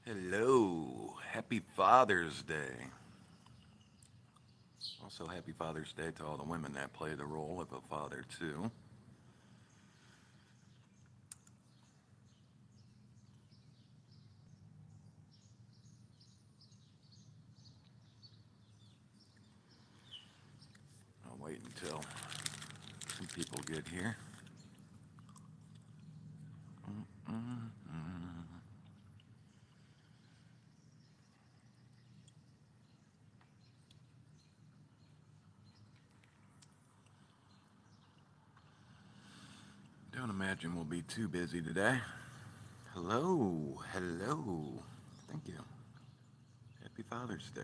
Hello, happy Father's Day. Also, happy Father's Day to all the women that play the role of a father, too. I'll wait until some people get here. Don't imagine we'll be too busy today. Hello, hello. Thank you. Happy Father's Day.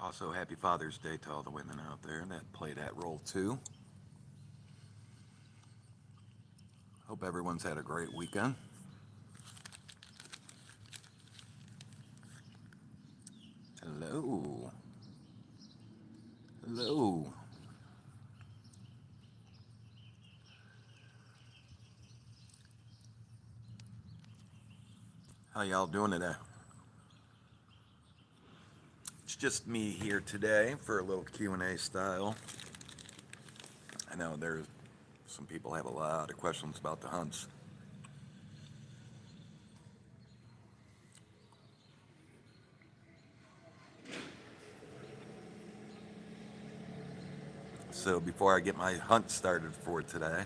Also, happy Father's Day to all the women out there that play that role, too. Hope everyone's had a great weekend. Hello. Hello. How y'all doing today? It's just me here today for a little Q&A style. I know there's some people have a lot of questions about the hunts. So before I get my hunt started for today,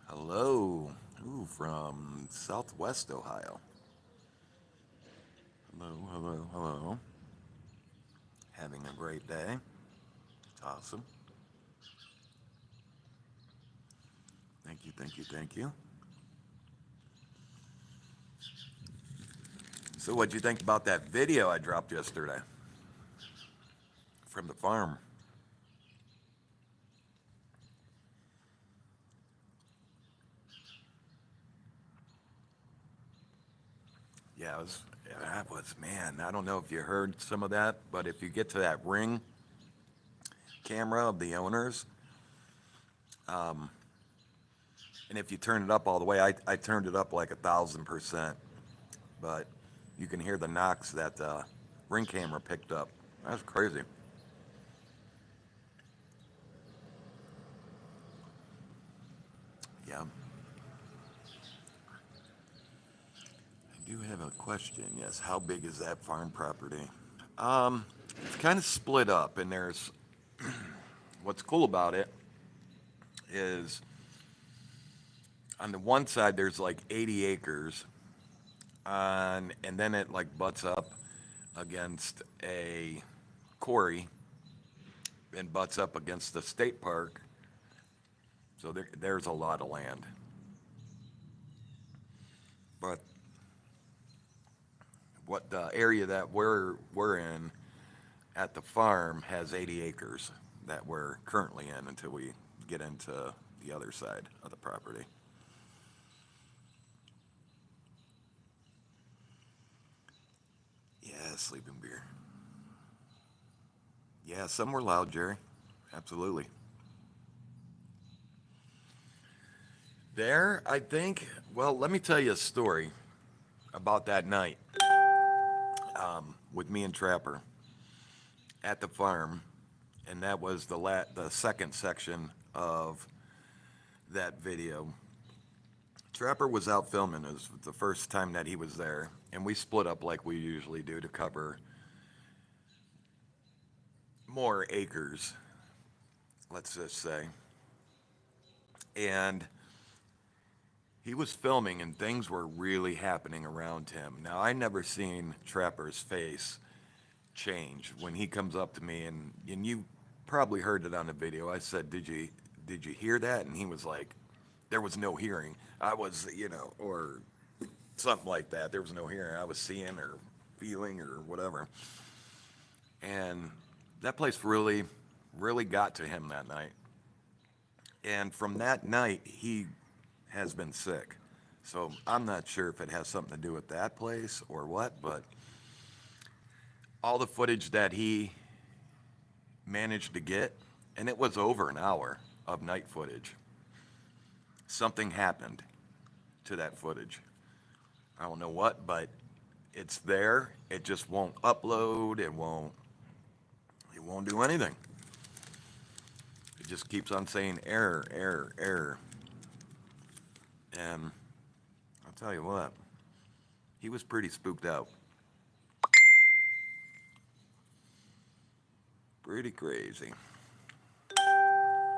hello, ooh, from Southwest Ohio. Hello, hello, hello. Having a great day. Awesome. Thank you, thank you, thank you. So what'd you think about that video I dropped yesterday from the farm? That was, man, I don't know if you heard some of that, but if you get to that ring camera of the owners, and if you turn it up all the way, I turned it up like 1,000%, but you can hear the knocks that the ring camera picked up. That's crazy. Yeah. I do have a question. Yes. How big is that farm property? It's kind of split up, and there's what's cool about it is on the one side there's like 80 acres, and then it like butts up against a quarry and butts up against the state park. So there's a lot of land. But what the area that we're in at the farm has 80 acres that we're currently in until we get into the other side of the property. Yeah, sleeping beer. Yeah, some were loud, Jerry. Absolutely. There, I think, well, let me tell you a story about that night with me and Trapper at the farm, and that was the second section of that video. Trapper was out filming. It was the first time that he was there, and we split up like we usually do to cover more acres, let's just say. And he was filming, and things were really happening around him. Now, I never seen Trapper's face change when he comes up to me, and you probably heard it on the video. I said, "Did you hear that?" And he was like, "There was no hearing. I was, or something like that. There was no hearing. I was seeing or feeling or whatever." And that place really, really got to him that night. And from that night, he has been sick. So I'm not sure if it has something to do with that place or what, but all the footage that he managed to get, and it was over an hour of night footage. Something happened to that footage. I don't know what, but it's there. It just won't upload. It won't do anything. It just keeps on saying error, error, error. And I'll tell you what, he was pretty spooked out. Pretty crazy.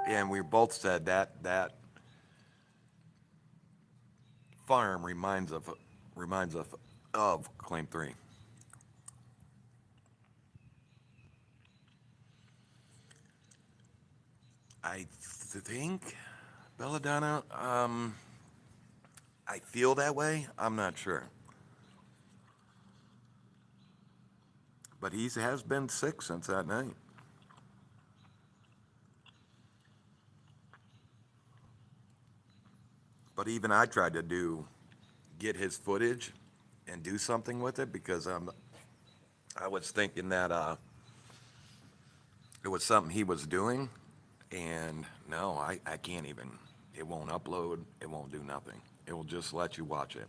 And we both said that farm reminds us of Claim 3. I think Belladonna, I feel that way. I'm not sure. But he has been sick since that night. But even I tried to get his footage and do something with it because I was thinking that it was something he was doing, and no, I can't even. It won't upload. It won't do nothing. It will just let you watch it.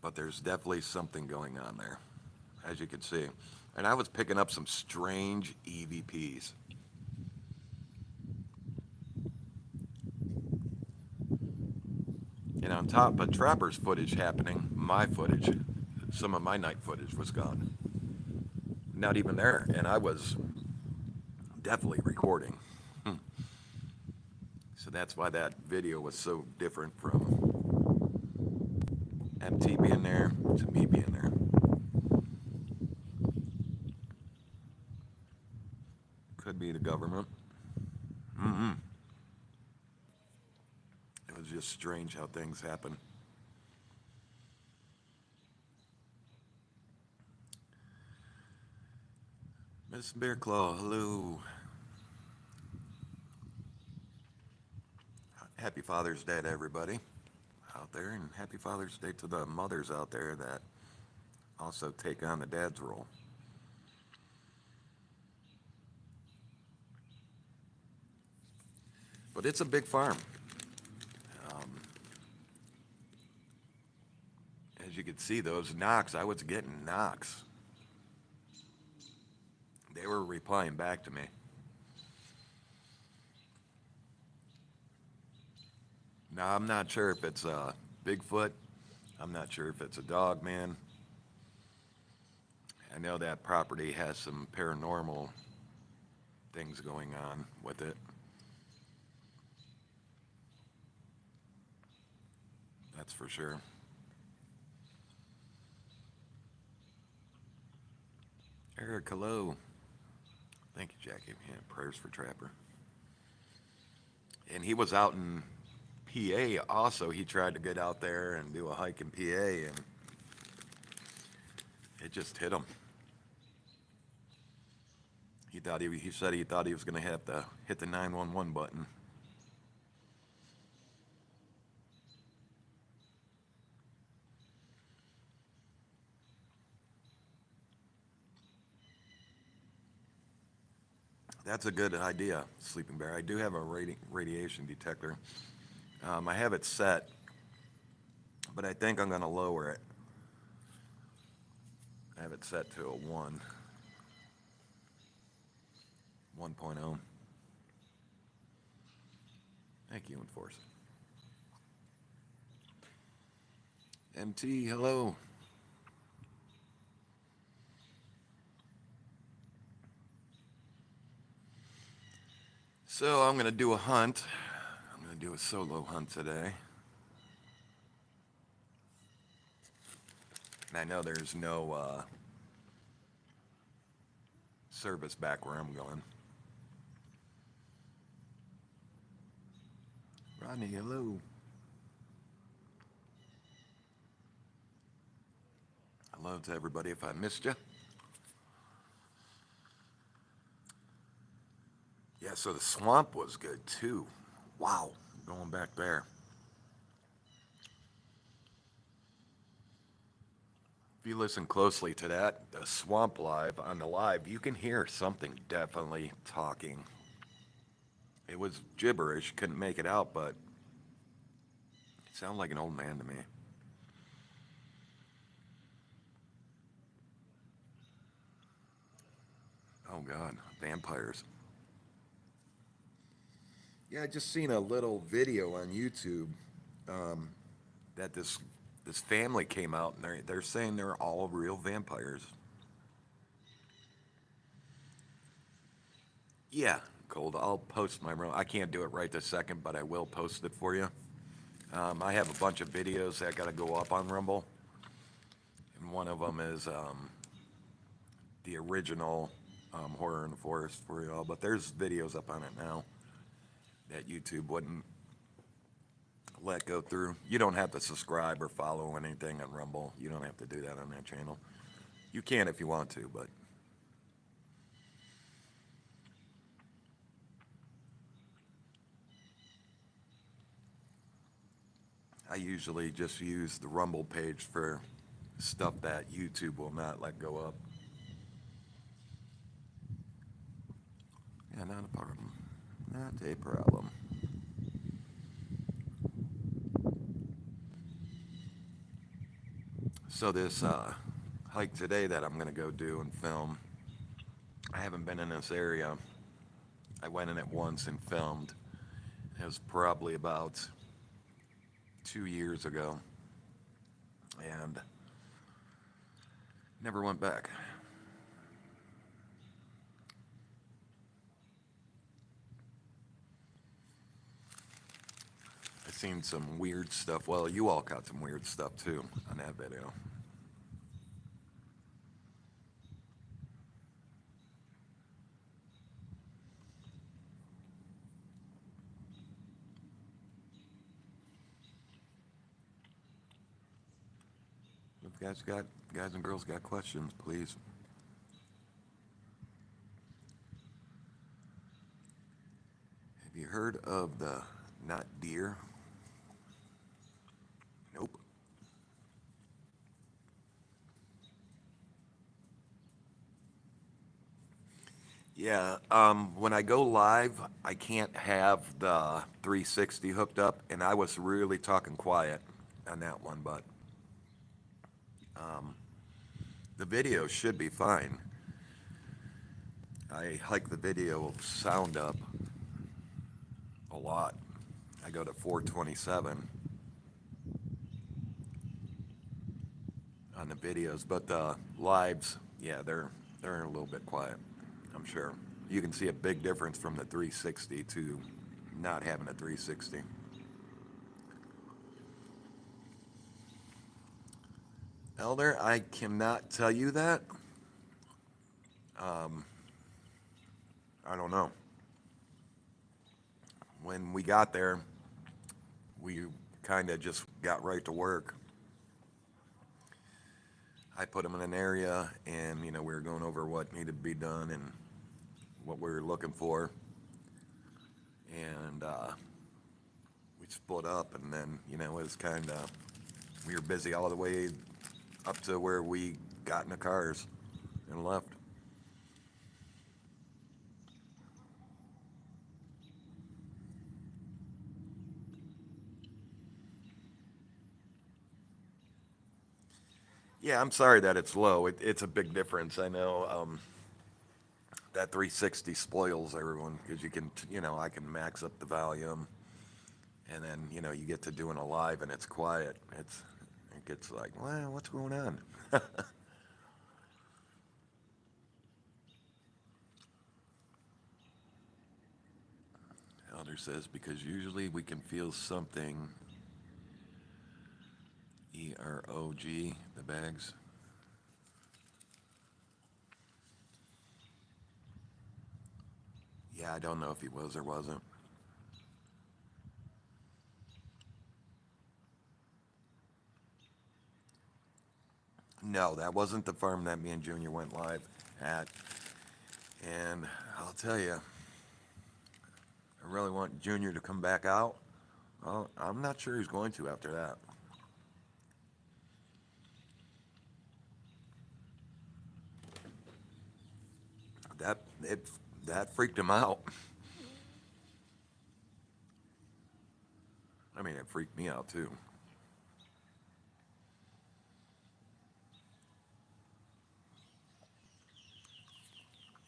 But there's definitely something going on there, as you can see. And I was picking up some strange EVPs. And on top of Trapper's footage happening, my footage, some of my night footage was gone. Not even there. And I was definitely recording. So that's why that video was so different from MT being there to me being there. Could be the government. It was just strange how things happen. Miss Bearclaw, hello. Happy Father's Day to everybody out there, and happy Father's Day to the mothers out there that also take on the dad's role. But it's a big farm. As you can see, those knocks, I was getting knocks. They were replying back to me. Now, I'm not sure if it's a Bigfoot. I'm not sure if it's a Dogman. I know that property has some paranormal things going on with it. That's for sure. Eric, hello. Thank you, Jackie. Yeah, prayers for Trapper. And he was out in PA also. He tried to get out there and do a hike in PA, and it just hit him. He said he thought he was going to have to hit the 911 button. That's a good idea, Sleeping Bear. I do have a radiation detector. I have it set, but I think I'm going to lower it. I have it set to a 1.0. Thank you, Enforce. MT, hello. So I'm going to do a hunt. I'm going to do a solo hunt today. And I know there's no service back where I'm going. Rodney, hello. Hello to everybody if I missed you. Yeah, so the swamp was good too. Wow, going back there. If you listen closely to that, the swamp live on the live, you can hear something definitely talking. It was gibberish, couldn't make it out, but it sounded like an old man to me. Oh God, vampires. Yeah, I just seen a little video on YouTube um, that this family came out and they're saying they're all real vampires. Yeah, cold. I'll post my. I can't do it right this second, but I will post it for you. I have a bunch of videos that got to go up on Rumble, and one of them is the original Horror in the Forest for y'all. But there's videos up on it now that YouTube wouldn't let go through. You don't have to subscribe or follow anything on Rumble. You don't have to do that on that channel. You can if you want to, but I usually just use the Rumble page for stuff that YouTube will not let go up. Yeah, not a problem. Not a problem. So this hike today that I'm going to go do and film, I haven't been in this area. I went in it once and filmed. It was probably about 2 years ago, and never went back. I seen some weird stuff. Well, you all caught some weird stuff too on that video. If guys and girls got questions, please. Have you heard of the not deer? Nope. Yeah, when I go live, I can't have the 360 hooked up, and I was really talking quiet on that one, but the video should be fine. I hike the video sound up a lot. I go to 427 on the videos, but the lives, yeah, they're a little bit quiet. I'm sure you can see a big difference from the 360 to not having a 360. Elder, I cannot tell you that. I don't know. When we got there, we kind of just got right to work. I put them in an area, and we were going over what needed to be done and what we were looking for, and we split up, and then it was kind of, we were busy all the way up to where we got in the cars and left. Yeah, I'm sorry that it's low. It's a big difference. I know that 360 spoils everyone because I can max up the volume, and then you get to doing a live and it's quiet. It gets like, well, what's going on? Elder says because usually we can feel something. EROG, the bags. Yeah, I don't know if he was or wasn't. No, that wasn't the farm that me and Junior went live at. And I'll tell you, I really want Junior to come back out. Well, I'm not sure he's going to after that. That it that freaked him out. I mean, it freaked me out too.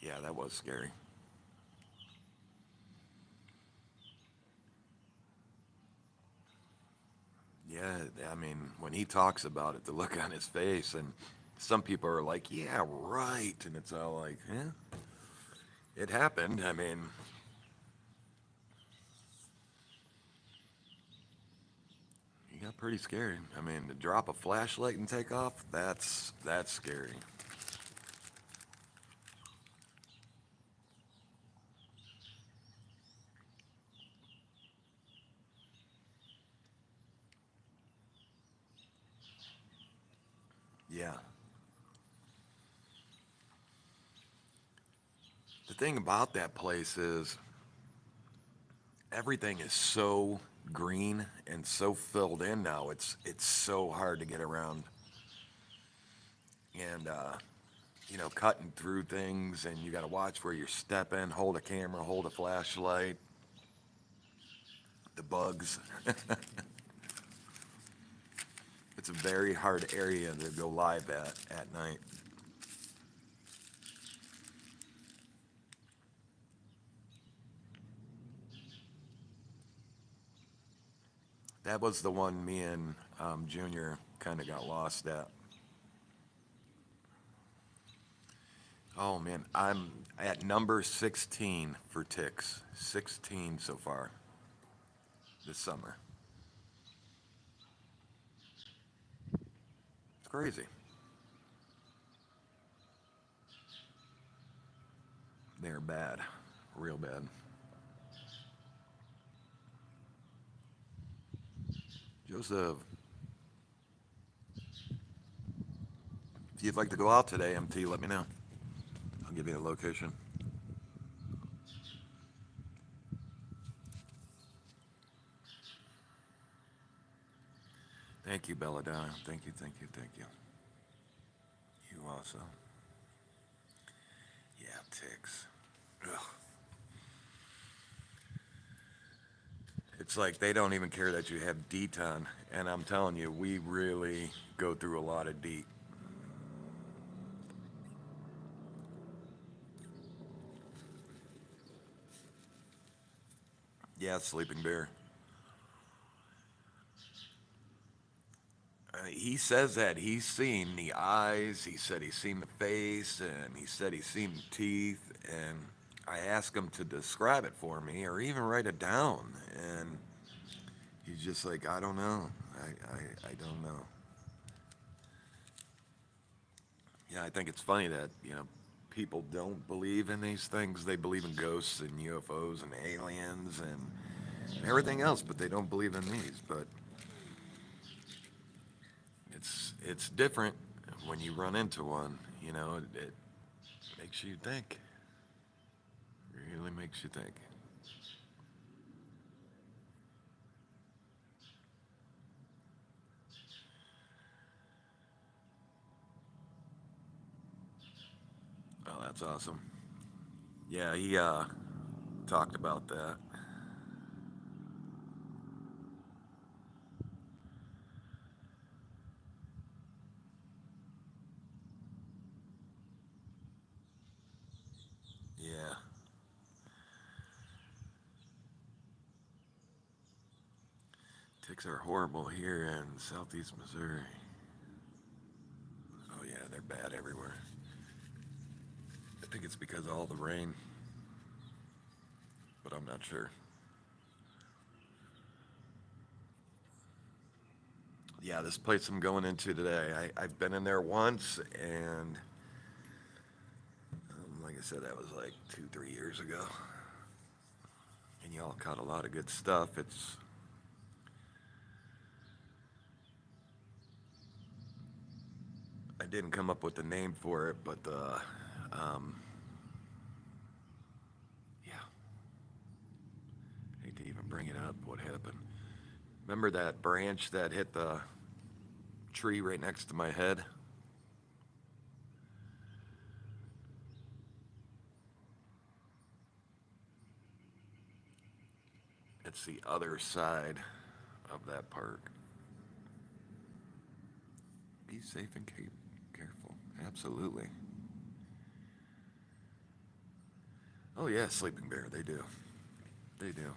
Yeah, that was scary. Yeah, I mean, when he talks about it, the look on his face, and some people are like, "Yeah, right," and it's all like, "Yeah, it happened." I mean, he got pretty scared. I mean, to drop a flashlight and take off, that's scary. Yeah. The thing about that place is everything is so green and so filled in now. It's so hard to get around, and cutting through things, and you got to watch where you're stepping, hold a camera, hold a flashlight, the bugs. It's a very hard area to go live at night. That was the one me and Junior kind of got lost at. Oh man, I'm at number 16 for ticks. 16 so far this summer. It's crazy. They're bad, real bad. Joseph, if you'd like to go out today, MT, let me know. I'll give you the location. Thank you, Belladonna. Thank you, thank you, thank you. You also. Yeah, ticks. Ugh. It's like they don't even care that you have deton, and I'm telling you, we really go through a lot of DEET. Yeah, sleeping bear. He says that he's seen the eyes. He said he's seen the face, and he said he's seen the teeth. And I asked him to describe it for me, or even write it down. And he's just like, I don't know. I don't know. Yeah, I think it's funny that people don't believe in these things. They believe in ghosts and UFOs and aliens and everything else, but they don't believe in these. But it's different when you run into one. It makes you think. Really makes you think. Oh, that's awesome. Yeah, he talked about that. Yeah, ticks are horrible here in southeast Missouri. Oh yeah, they're bad everywhere. I think it's because of all the rain, but I'm not sure. Yeah, this place I'm going into today, I've been in there once, and like I said, that was like 2, 3 years ago. And y'all caught a lot of good stuff. I didn't come up with the name for it, but um, yeah, I hate to even bring it up. What happened? Remember that branch that hit the tree right next to my head? It's the other side of that park. Be safe and careful. Absolutely. Oh yeah, Sleeping Bear. They do. They do.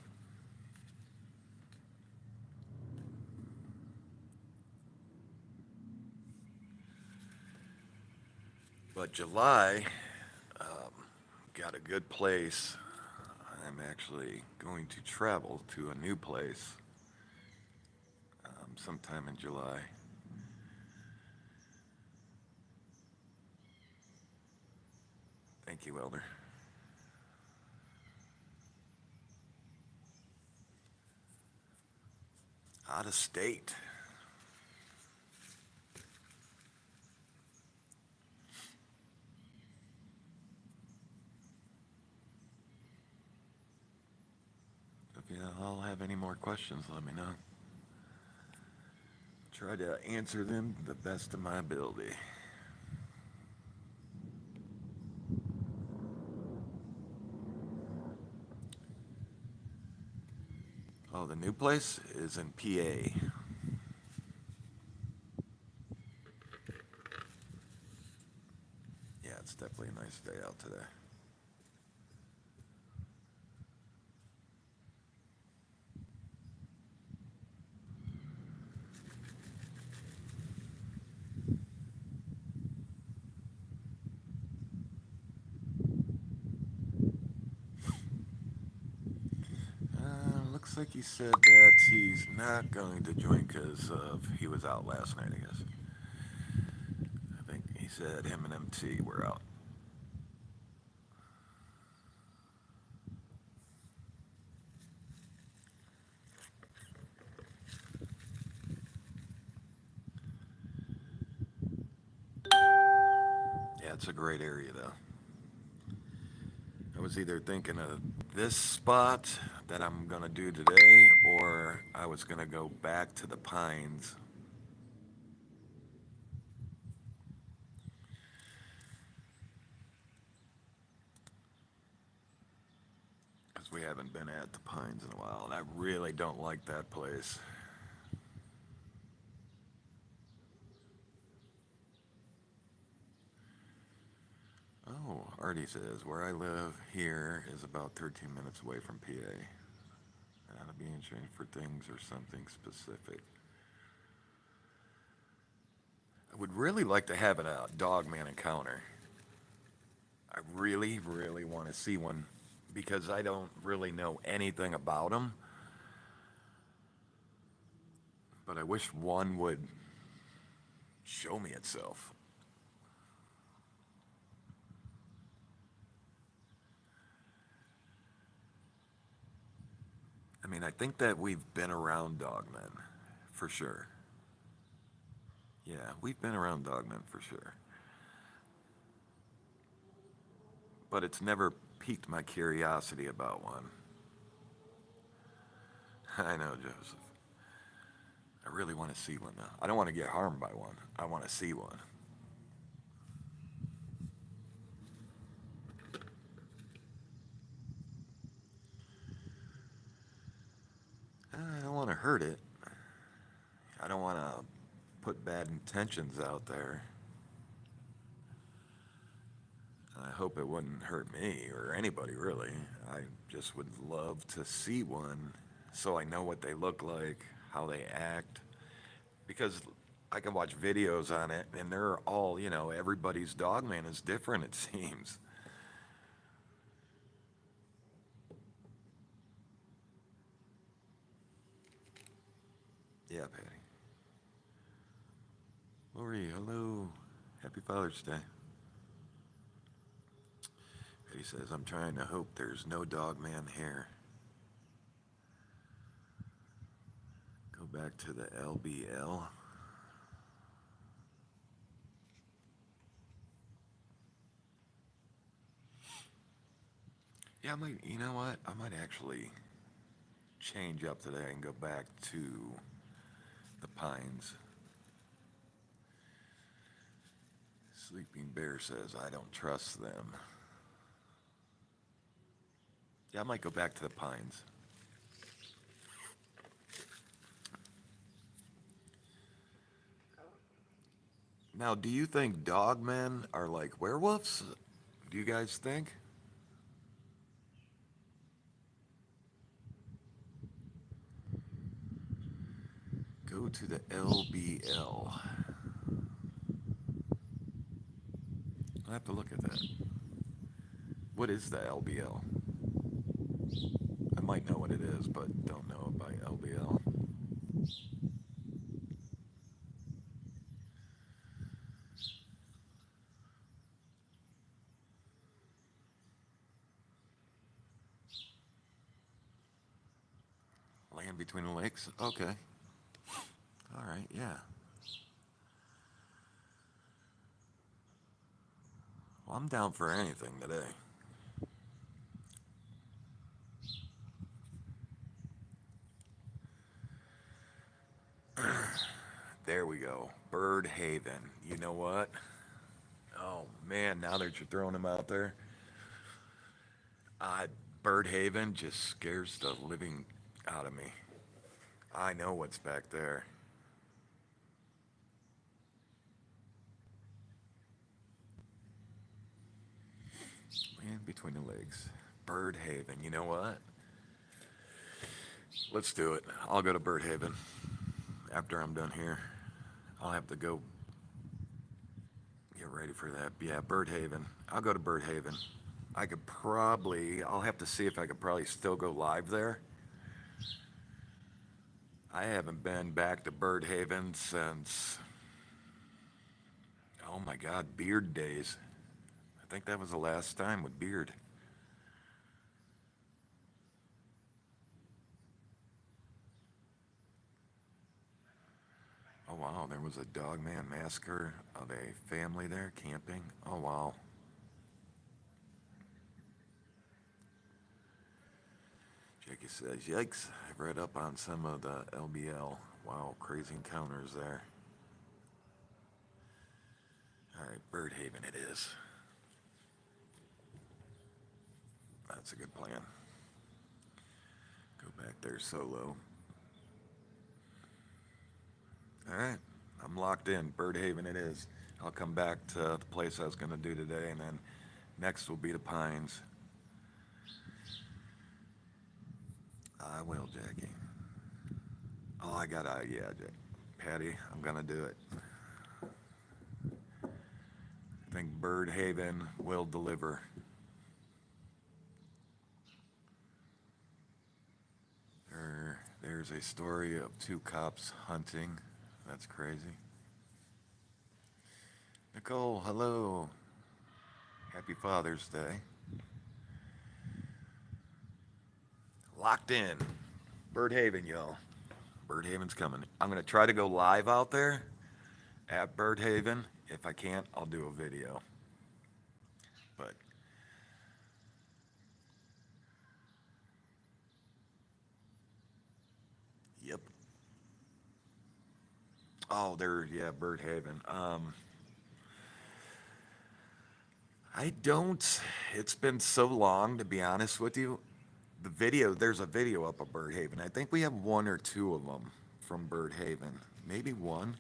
But July, got a good place. I'm actually going to travel to a new place sometime in July. Thank you, Elder. Out of state. If you all have any more questions, let me know. Try to answer them to the best of my ability. Oh, the new place is in PA. Yeah, it's definitely a nice day out today. Looks like he said that he's not going to join because he was out last night, I guess. I think he said him and MT were out. Yeah, it's a great area, though. I was either thinking of this spot that I'm going to do today, or I was going to go back to the Pines. Because we haven't been at the Pines in a while, and I really don't like that place. Oh, Artie says, where I live here is about 13 minutes away from PA. And I'll be insured for things or something specific. I would really like to have a Dogman encounter. I really, really want to see one because I don't really know anything about them. But I wish one would show me itself. I mean, I think that we've been around Dogmen, for sure. Yeah, we've been around Dogmen for sure. But it's never piqued my curiosity about one. I know, Joseph. I really want to see one though. I don't want to get harmed by one. I want to see one. I don't want to hurt it. I don't want to put bad intentions out there. I hope it wouldn't hurt me or anybody really. I just would love to see one so I know what they look like, how they act. Because I can watch videos on it and they're all, everybody's Dogman is different, it seems. Yeah, Patty. Lori, hello. Happy Father's Day. Patty says, I'm trying to hope there's no Dogman here. Go back to the LBL. Yeah, I might, you know what? I might actually change up today and go back to the Pines. Sleeping Bear says, I don't trust them. Yeah, I might go back to the Pines. Now, do you think dogmen are like werewolves? Do you guys think? Go to the LBL. I'll have to look at that. What is the LBL? I might know what it is, but don't know about LBL. Land between the lakes? Okay. All right, yeah. Well, I'm down for anything today. There we go. Bird Haven. You know what? Oh man, now that you're throwing them out there, uh, Bird Haven just scares the living out of me. I know what's back there. Land between the legs. Bird Haven. You know what? Let's do it. I'll go to Bird Haven after I'm done here. I'll have to go get ready for that. Yeah, Bird Haven. I'll go to Bird Haven. I'll have to see if I could probably still go live there. I haven't been back to Bird Haven since, oh my God, Beard days. I think that was the last time with Beard. Oh wow, there was a Dogman massacre of a family there camping. Oh wow. Jackie says, yikes, I've read up on some of the LBL. Wow, crazy encounters there. All right, Bird Haven it is. That's a good plan. Go back there solo. All right, I'm locked in. Bird Haven it is. I'll come back to the place I was going to do today, and then next will be the Pines. I will, Jackie. Oh, yeah, Patty, I'm going to do it. I think Bird Haven will deliver. There's a story of two cops hunting. That's crazy. Nicole, hello. Happy Father's Day. Locked in. Bird Haven, y'all. Bird Haven's coming. I'm going to try to go live out there at Bird Haven. If I can't, I'll do a video. But yep. Oh, yeah, Bird Haven. I don't, it's been so long, to be honest with you. There's a video up of Bird Haven. I think we have one or two of them from Bird Haven. Maybe one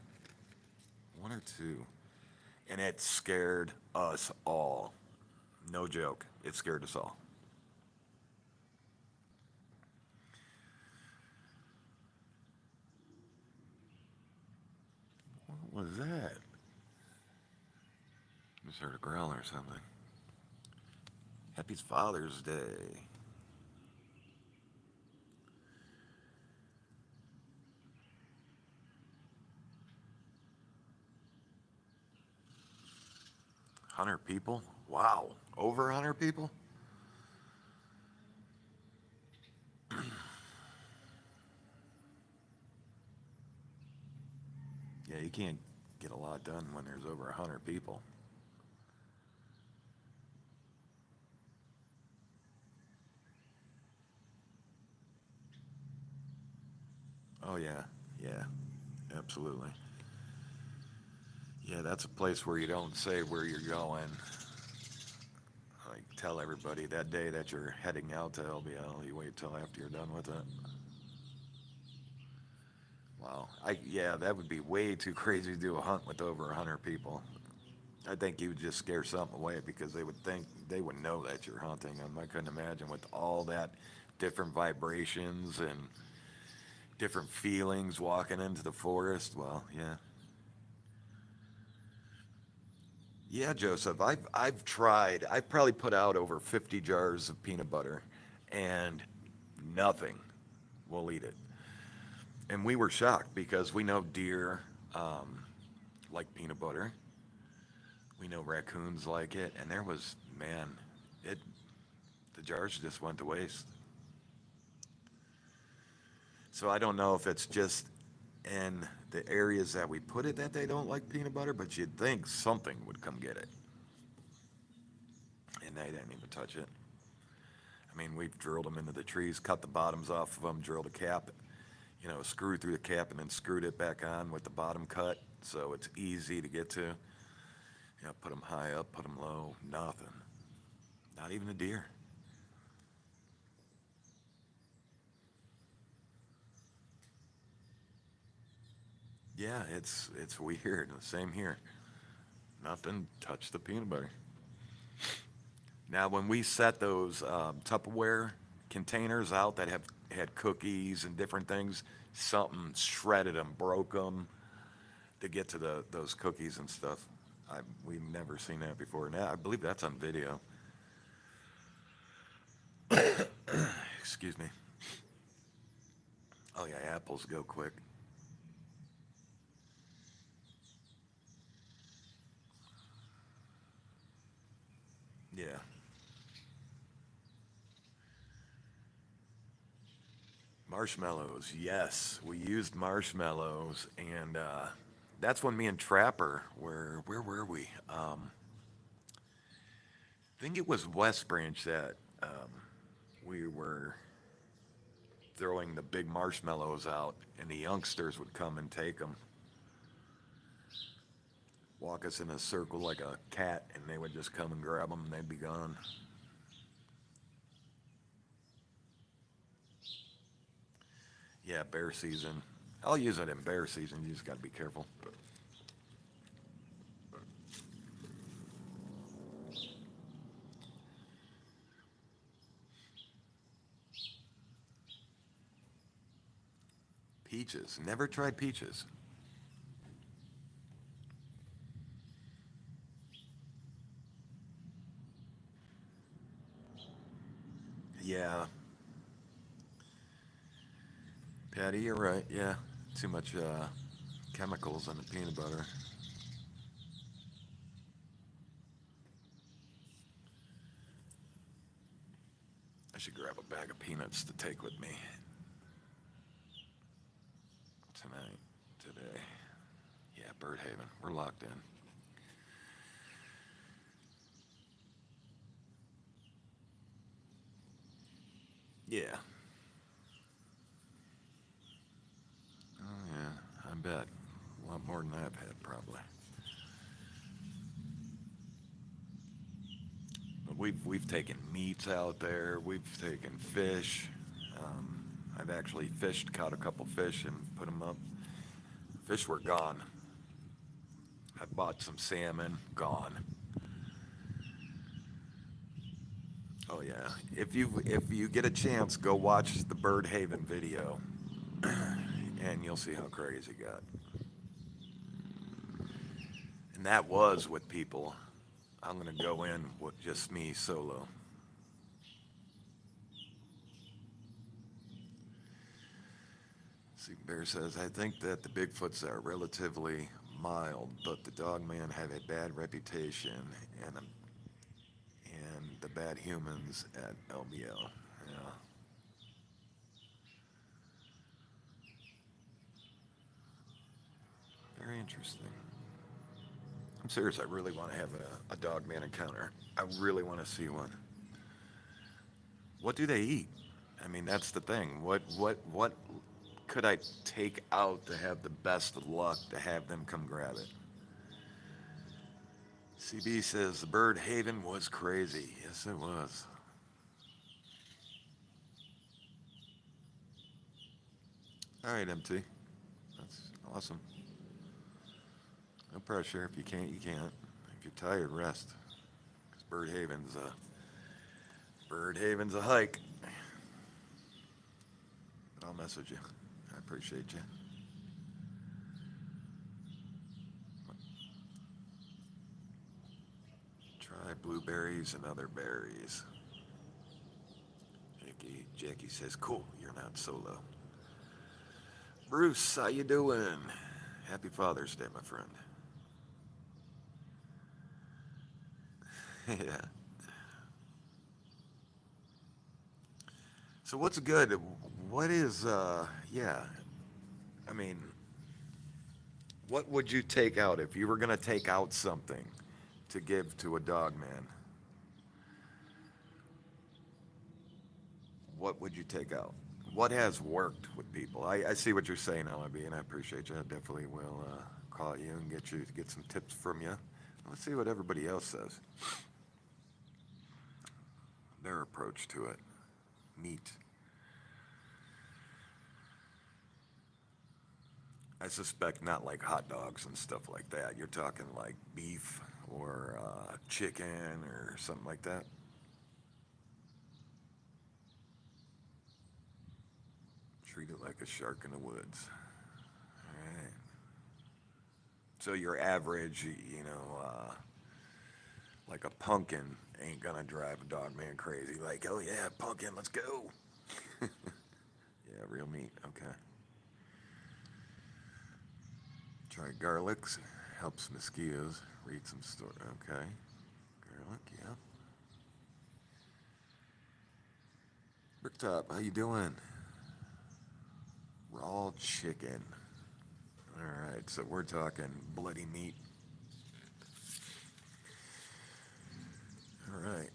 or two. And it scared us all. No joke. It scared us all. What was that? Just heard a growl or something. Happy Father's Day. Hundred people? Wow. Over 100 people? Yeah, you can't get a lot done when there's over 100 people. Oh yeah, yeah, absolutely. Yeah, that's a place where you don't say where you're going. Like tell everybody that day that you're heading out to LBL. You wait till after you're done with it. Wow. Yeah, that would be way too crazy to do a hunt with over 100 people. I think you would just scare something away because they would think they would know that you're hunting them. I couldn't imagine with all that different vibrations and different feelings walking into the forest. Well, yeah. Yeah, Joseph, I've tried. I've probably put out over 50 jars of peanut butter and nothing will eat it. And we were shocked because we know deer like peanut butter. We know raccoons like it, and there was, man, it the jars just went to waste. So I don't know if it's just in the areas that we put it that they don't like peanut butter, but you'd think something would come get it, and they didn't even touch it. I mean, we've drilled them into the trees, cut the bottoms off of them, drilled a cap, screwed through the cap, and then screwed it back on with the bottom cut, so it's easy to get to. Put them high up, put them low, nothing. Not even a deer. Yeah, it's weird. Same here. Nothing touched the peanut butter. Now, when we set those Tupperware containers out that have had cookies and different things, something shredded them, broke them to get to those cookies and stuff. We've never seen that before. Now, I believe that's on video. Excuse me. Oh yeah, apples go quick. Yeah. Marshmallows, yes. We used marshmallows, and that's when me and Trapper where were we? I think it was West Branch that we were throwing the big marshmallows out, and the youngsters would come and take them, walk us in a circle like a cat, and they would just come and grab them, and they'd be gone. Yeah, bear season. I'll use it in bear season. You just got to be careful. Peaches. Never tried peaches. Yeah, Patty, you're right. Yeah, too much chemicals in the peanut butter. I should grab a bag of peanuts to take with me tonight, today. Yeah, Bird Haven. We're locked in. Yeah. Oh, yeah, I bet. A lot more than I've had, probably. But we've taken meats out there. We've taken fish. I've actually fished, caught a couple fish, and put them up. Fish were gone. I bought some salmon, gone. Oh yeah. If you get a chance, go watch the Bird Haven video, and you'll see how crazy it got. And that was with people. I'm gonna go in with just me solo. See, Bear says, I think that the Bigfoots are relatively mild, but the Dogman have a bad reputation, and the bad humans at LBL. Yeah. Very interesting. I'm serious. I really want to have a Dogman encounter. I really want to see one. What do they eat? I mean, that's the thing. What could I take out to have the best of luck to have them come grab it? CB says the Bird Haven was crazy. Yes, it was. All right, MT. Awesome. No pressure. If you can't, you can't. If you're tired, rest. Because Bird Haven's a hike. But I'll message you. I appreciate you. Try blueberries and other berries. Jackie says, cool, you're not solo. Bruce, how you doing? Happy Father's Day, my friend. Yeah. So what's good? What is, yeah, I mean, what would you take out if you were going to take out something to give to a dog man? What would you take out? What has worked with people? I see what you're saying, LIB, and I appreciate you. I definitely will call you and get some tips from you. Let's see what everybody else says. Their approach to it. Meat. I suspect not like hot dogs and stuff like that. You're talking like beef or chicken or something like that. Treat it like a shark in the woods. All right. So your average, like a pumpkin ain't gonna drive a dog man crazy. Like, oh yeah, pumpkin, let's go. Yeah, real meat. Okay. Try garlics. Helps mosquitoes. Read some story. Okay. Garlic, yeah. Bricktop, how you doing? Raw chicken. All right, so we're talking bloody meat. All right.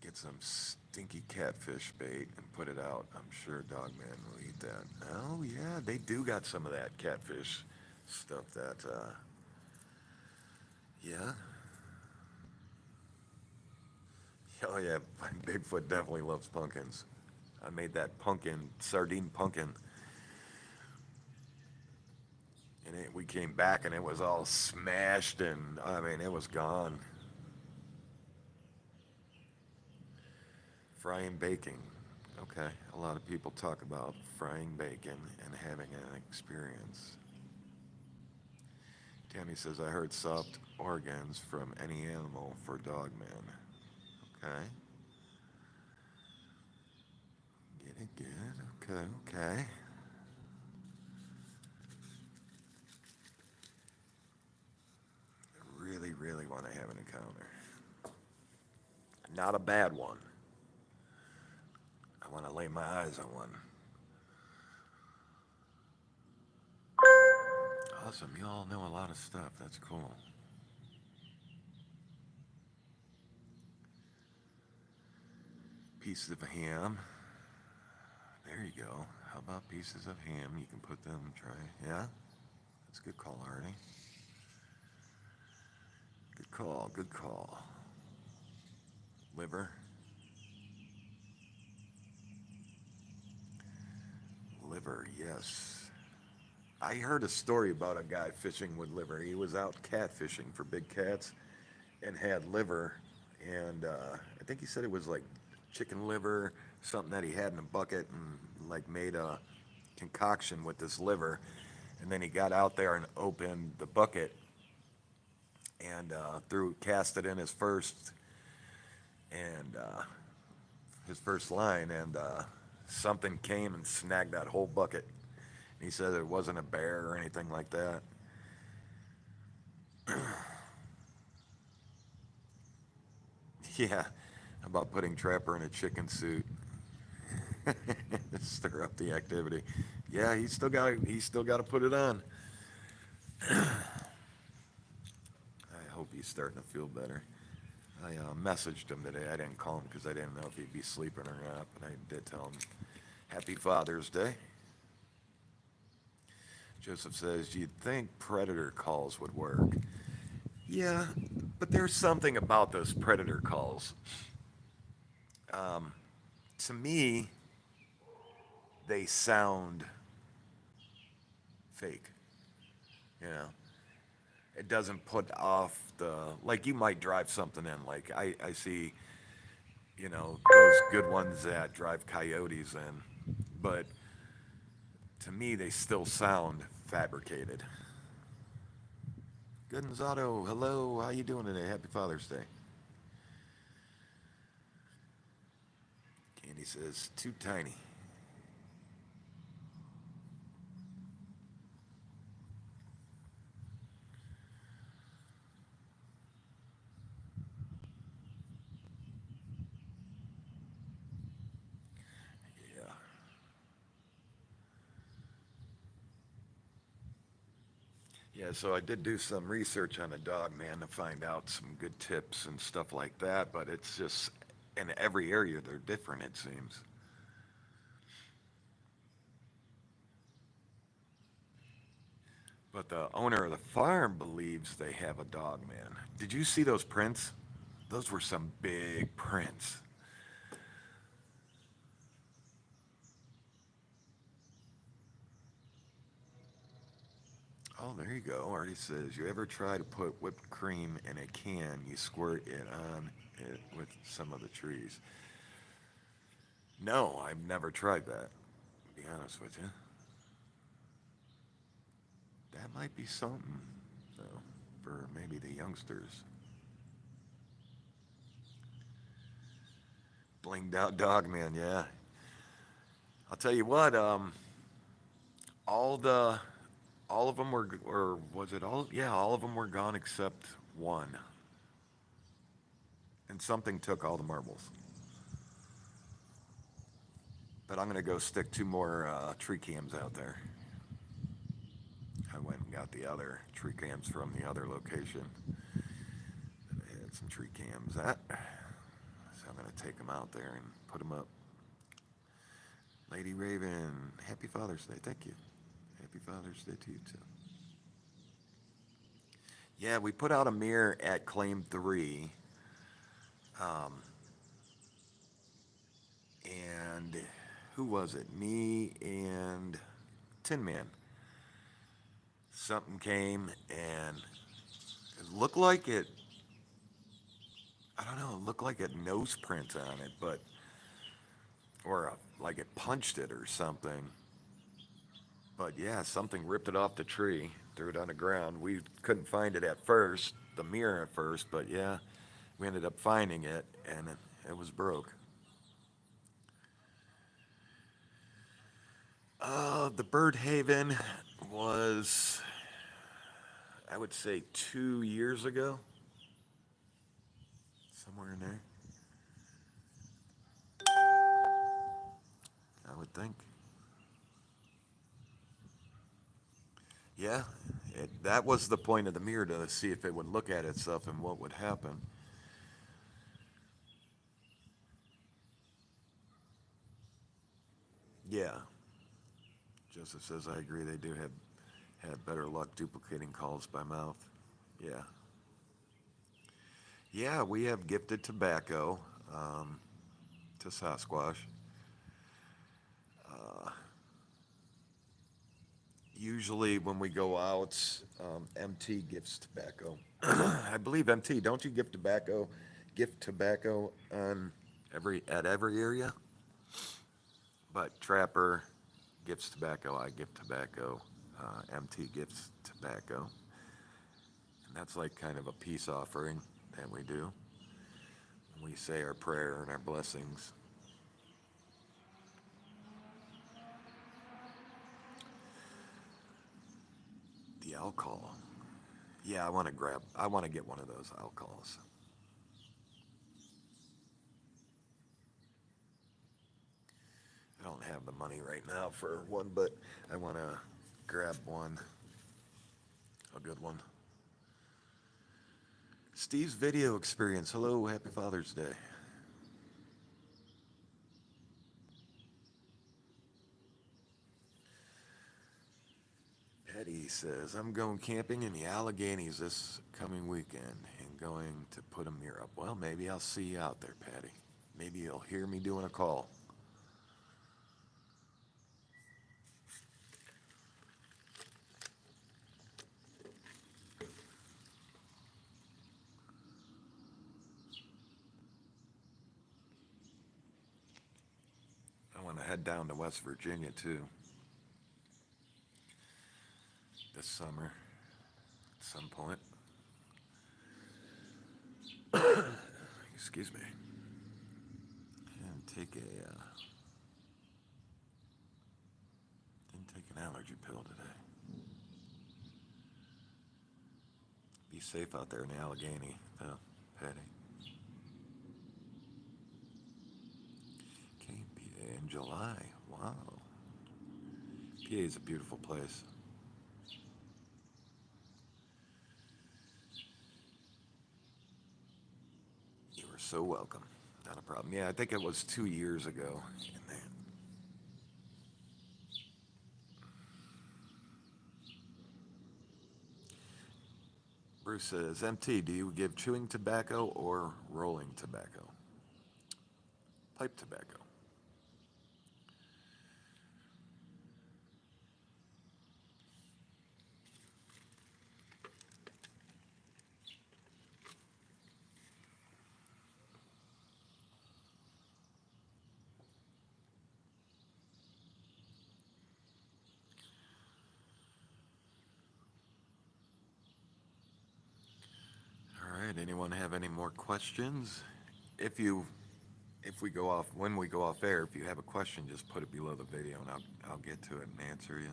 Get some stinky catfish bait and put it out. I'm sure Dogman will eat that. Oh yeah, they do got some of that catfish stuff. Yeah. Oh yeah, Bigfoot definitely loves pumpkins. I made that pumpkin sardine pumpkin, and we came back and it was all smashed, and I mean it was gone. Frying bacon. Okay, a lot of people talk about frying bacon and having an experience. Tammy says, I heard soft organs from any animal for Dogman. Okay. Get it, get it. Okay, okay. I really, really want to have an encounter. Not a bad one. I want to lay my eyes on one. Awesome. You all know a lot of stuff. That's cool. Pieces of ham. There you go. How about pieces of ham? You can put them, try. Yeah? That's a good call, Artie. Good call, good call. Liver. Liver, yes. I heard a story about a guy fishing with liver. He was out catfishing for big cats and had liver, and I think he said it was like chicken liver, something that he had in a bucket, and like made a concoction with this liver. And then he got out there and opened the bucket and cast it in and his first line, and something came and snagged that whole bucket. He said it wasn't a bear or anything like that. Yeah, how about putting Trapper in a chicken suit? Stir up the activity. Yeah, he's still got to put it on. I hope he's starting to feel better. I messaged him today. I didn't call him because I didn't know if he'd be sleeping or not, but I did tell him Happy Father's Day. Joseph says, you'd think predator calls would work. Yeah, but there's something about those predator calls. To me, they sound fake. You know, it doesn't put off the, like you might drive something in. Like I see, those good ones that drive coyotes in, but to me they still sound fabricated. Gonzato, hello, how you doing today? Happy Father's Day. Candy says too tiny. Yeah. Yeah, so I did do some research on the Dogman to find out some good tips and stuff like that, but it's just in every area they're different, it seems. But the owner of the farm believes they have a Dogman. Did you see those prints? Those were some big prints. Oh, there you go. Artie says, you ever try to put whipped cream in a can, you squirt it on it with some of the trees? No, I've never tried that, to be honest with you. That might be something, though, for maybe the youngsters. Blinged out dog man, yeah. I'll tell you what, all the, all of them were, or was it all? Yeah, all of them were gone except one. And something took all the marbles. But I'm gonna go stick two more tree cams out there. I went and got the other tree cams from the other location. And I had some tree cams at. So I'm gonna take them out there and put them up. Lady Raven, happy Father's Day. Thank you. Happy Father's Day to you too. Yeah, we put out a mirror at Claim 3. Um, and who was it? Me and Tin Man. Something came and it looked like it, I don't know, it looked like a nose print on it, but, or like it punched it or something. But yeah, something ripped it off the tree, threw it on the ground. We couldn't find it at first, the mirror at first, but yeah, we ended up finding it and it was broke. The Bird Haven was, I would say, 2 years ago, somewhere in there, I would think. Yeah, that was the point of the mirror to see if it would look at itself and what would happen. Yeah, Joseph says, I agree, they do have better luck duplicating calls by mouth. Yeah. Yeah, we have gifted tobacco to Sasquatch. Uh, Usually when we go out, MT gifts tobacco. I believe MT, don't you gift tobacco on at every area? But Trapper gifts tobacco, I gift tobacco, MT gifts tobacco. And that's like kind of a peace offering that we do. We say our prayer and our blessings. The alcohol. Yeah, I want to get one of those alcohols. I don't have the money right now for one, but I want to grab one, a good one. Steve's video experience. Hello, happy Father's Day. Eddie says, I'm going camping in the Alleghenies this coming weekend and going to put a mirror up. Well, maybe I'll see you out there, Patty. Maybe you'll hear me doing a call. want to head down to West Virginia too this summer at some point. Excuse me. And take a didn't take an allergy pill today. Be safe out there in Allegheny, Patty. Okay, PA in July. Wow. PA is a beautiful place. You are so welcome. Not a problem. Yeah, I think it was 2 years ago in there. Bruce says, MT, do you give chewing tobacco or rolling tobacco? Pipe tobacco. All right, anyone have any more questions? If we go off, when we go off air, if you have a question, just put it below the video and I'll get to it and answer you.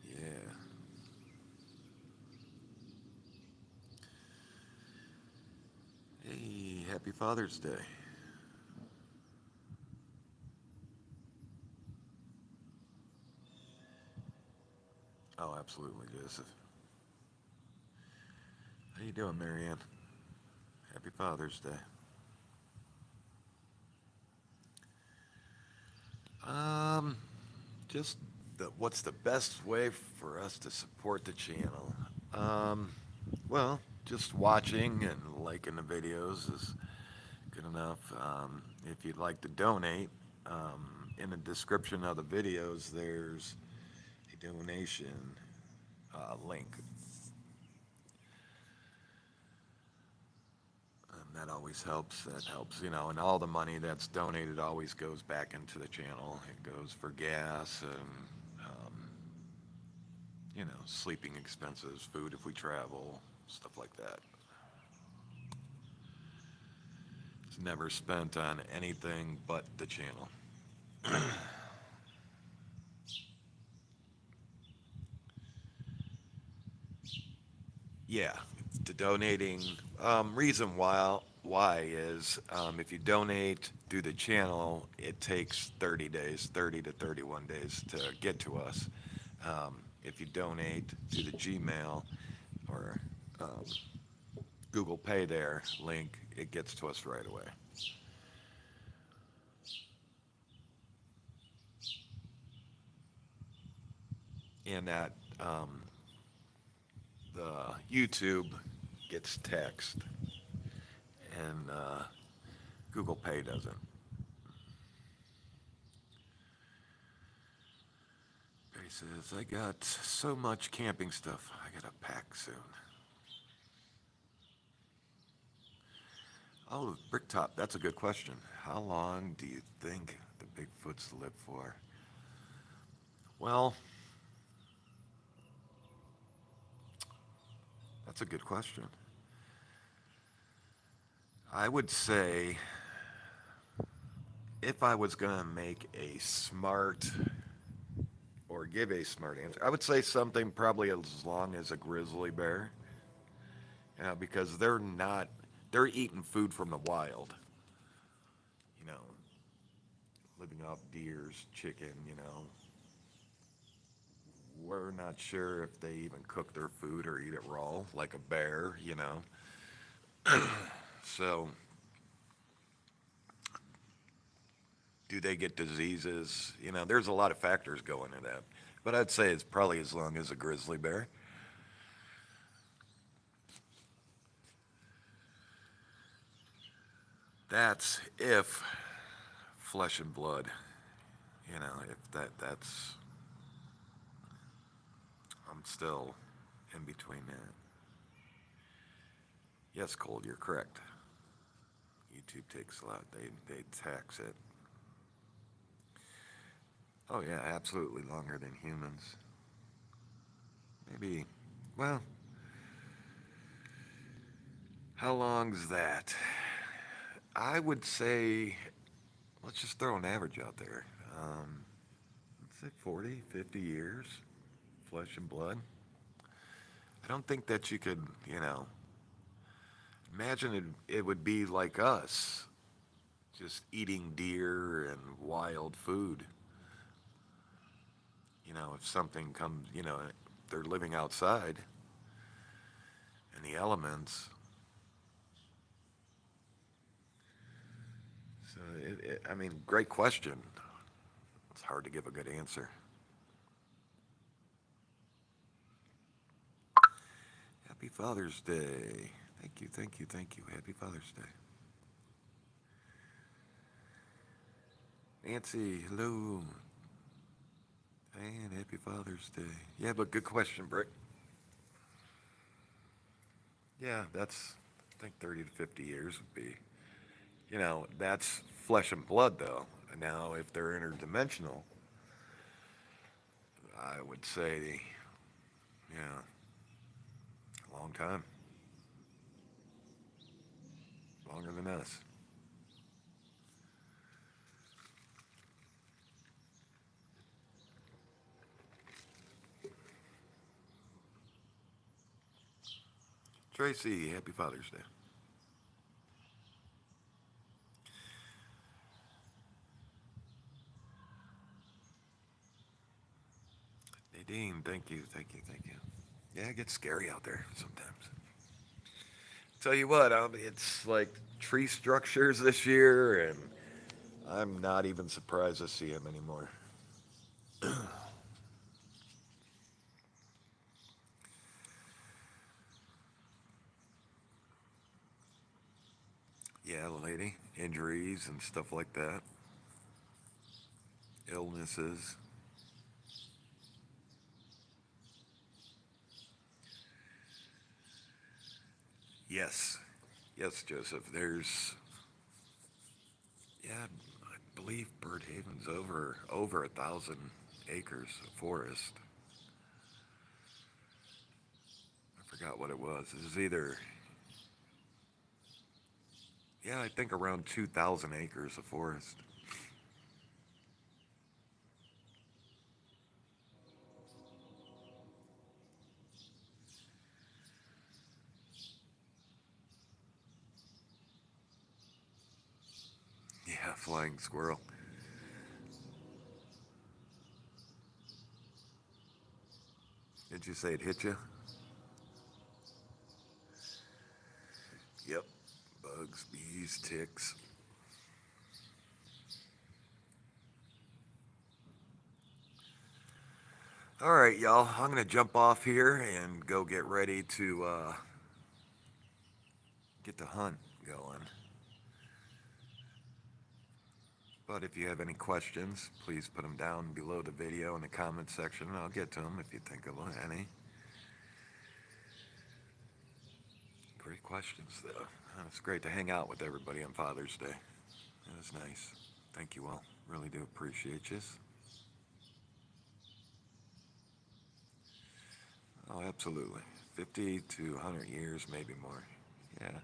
Yeah. Hey, happy Father's Day. Oh, absolutely, Joseph. How you doing, Marianne? Happy Father's Day. Just what's the best way for us to support the channel? Well, just watching and liking the videos is good enough. If you'd like to donate, in the description of the videos, there's a donation link. And that always helps. That helps, and all the money that's donated always goes back into the channel. It goes for gas and, sleeping expenses, food if we travel, stuff like that. It's never spent on anything but the channel. Yeah, the donating reason why is if you donate through the channel, it takes 30 to 31 days to get to us. If you donate through the Gmail or Google Pay there link, it gets to us right away. And that the YouTube gets text and Google Pay doesn't. He says, I got so much camping stuff I gotta pack soon. Oh, Bricktop, that's a good question. How long do you think the Bigfoots live for? Well, that's a good question. I would say if I was going to make a smart or give a smart answer, I would say something probably as long as a grizzly bear. Because they're eating food from the wild. Living off deers, chicken, We're not sure if they even cook their food or eat it raw, like a bear, So, do they get diseases? There's a lot of factors go into that. But I'd say it's probably as long as a grizzly bear. That's if flesh and blood, if that's, I'm still in between that. Yes, Cole, you're correct. YouTube takes a lot. They tax it. Oh yeah, absolutely longer than humans. Maybe, well, how long's that? I would say, let's just throw an average out there. Let's say 40, 50 years, flesh and blood. I don't think that you could, imagine it would be like us, just eating deer and wild food. If something comes, they're living outside in the elements. So, I mean, great question. It's hard to give a good answer. Happy Father's Day. Thank you, thank you, thank you. Happy Father's Day. Nancy, hello. And happy Father's Day. Yeah, but good question, Brick. Yeah, that's, I think 30 to 50 years would be, that's flesh and blood, though. Now, if they're interdimensional, I would say, yeah, a long time. Longer than us. Tracy, happy Father's Day. Nadine, thank you, thank you, thank you. Yeah, it gets scary out there sometimes. Tell you what, it's like tree structures this year, and I'm not even surprised to see them anymore. Yeah, lady, injuries and stuff like that, illnesses. Yes, yes, Joseph. There's, yeah, I believe Bird Haven's over 1,000 acres of forest. I forgot what it was. It was either, yeah, I think around 2,000 acres of forest. Yeah, flying squirrel. Did you say it hit you? Yep. Bugs, bees, ticks. All right, y'all. I'm gonna jump off here and go get ready to get the hunt going. But if you have any questions, please put them down below the video in the comment section, and I'll get to them if you think of any. Great questions, though. It's great to hang out with everybody on Father's Day. It was nice. Thank you all. Really do appreciate you. Oh, absolutely. 50 to 100 years, maybe more. Yeah.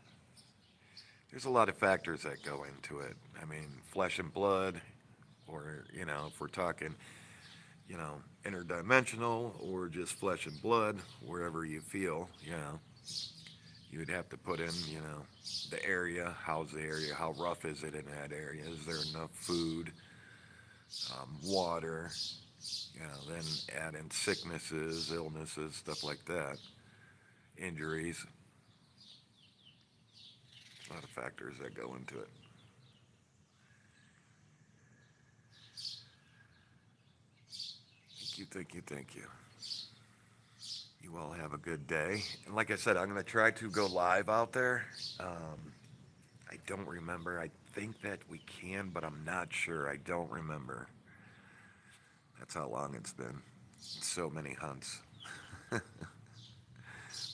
There's a lot of factors that go into it. I mean, flesh and blood, or, if we're talking, interdimensional or just flesh and blood, wherever you feel, you would have to put in, the area. How's the area? How rough is it in that area? Is there enough food, water? Then add in sicknesses, illnesses, stuff like that, injuries. A lot of factors that go into it. Thank you, thank you, thank you. You all have a good day. And like I said, I'm going to try to go live out there. I don't remember. I think that we can, but I'm not sure. I don't remember. That's how long it's been. So many hunts.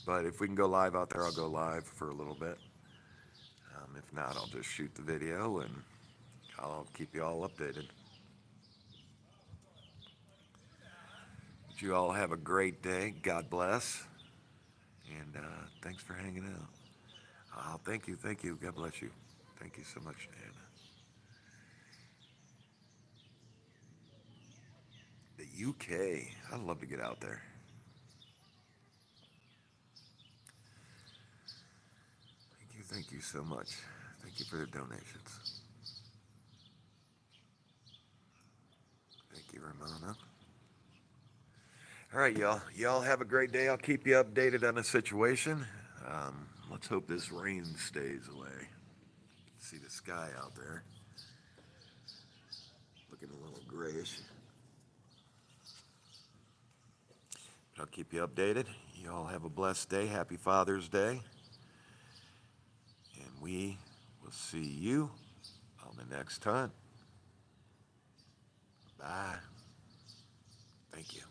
But if we can go live out there, I'll go live for a little bit. If not, I'll just shoot the video and I'll keep you all updated. But you all have a great day. God bless. And thanks for hanging out. Oh, thank you, thank you. God bless you. Thank you so much, Diana. The UK. I'd love to get out there. Thank you so much. Thank you for the donations. Thank you, Ramona. All right, y'all. Y'all have a great day. I'll keep you updated on the situation. Let's hope this rain stays away. See the sky out there. Looking a little grayish. But I'll keep you updated. Y'all have a blessed day. Happy Father's Day. And we will see you on the next hunt. Bye. Thank you.